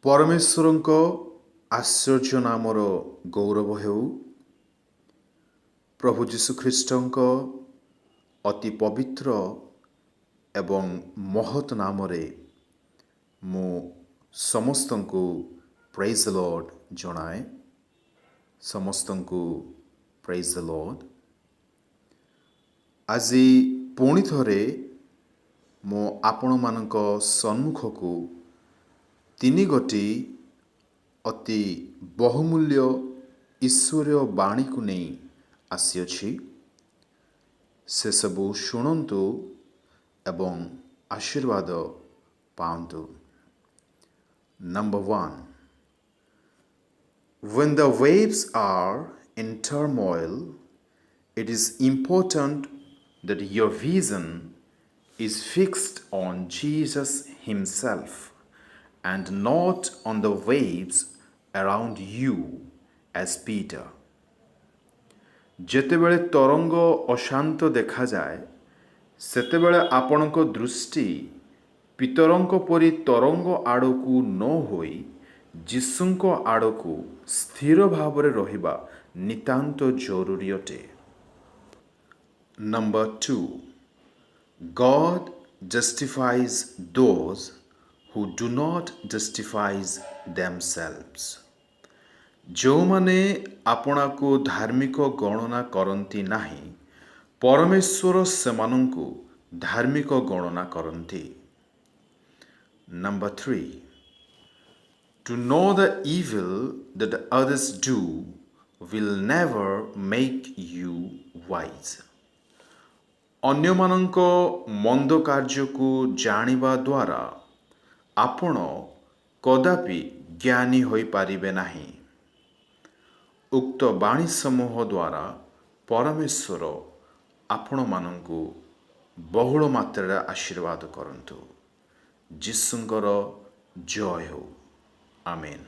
परमेश्वरଙ୍କ आश्चर्य नामर गौरव हेउ प्रभु जीशु ख्रीष्टଙ୍କ अति पवित्र एवं महत नामरे मु समस्तंकु प्रेज द लॉर्ड जनाए। समस्तंकु प्रेज द लॉर्ड। आज पुणी थरे मो आपण मानक सम्मुखकु तीन गोटी अति बहुमूल्य ईश्वरीय बाणी को नहीं आसीअछि। से सबु शुणन्तु एवं आशीर्वाद पाउंतु। Number 1. When the waves are in turmoil, it is important that your vision is fixed on Jesus himself and not on the waves around you as Peter. जेतेबेले तरंग अशांत देखा जाए सेतेबेले आपणक दृष्टि पितरंक परि तरंग आड़कू न होई जीशुंक आड़कू स्थिर भावरे रहिबा नितांत जरूरी अटे। Number 2. God justifies those who do not justify themselves. जो माने आपना को धार्मिक गणना करती नाही परमेश्वर सेमानंकु धार्मिक गणना करती। Number 3. To know the evil that others do will never make you wise. अन्य मानंक मंद कार्य को जानिबा द्वारा आपण कदापि ज्ञानी होई पारिबे नाही। उक्त बाणी समूह द्वारा परमेश्वर आपण मानंकु बहुल मात्रा आशीर्वाद करंतु। जीशुंकर जय हो। आमेन।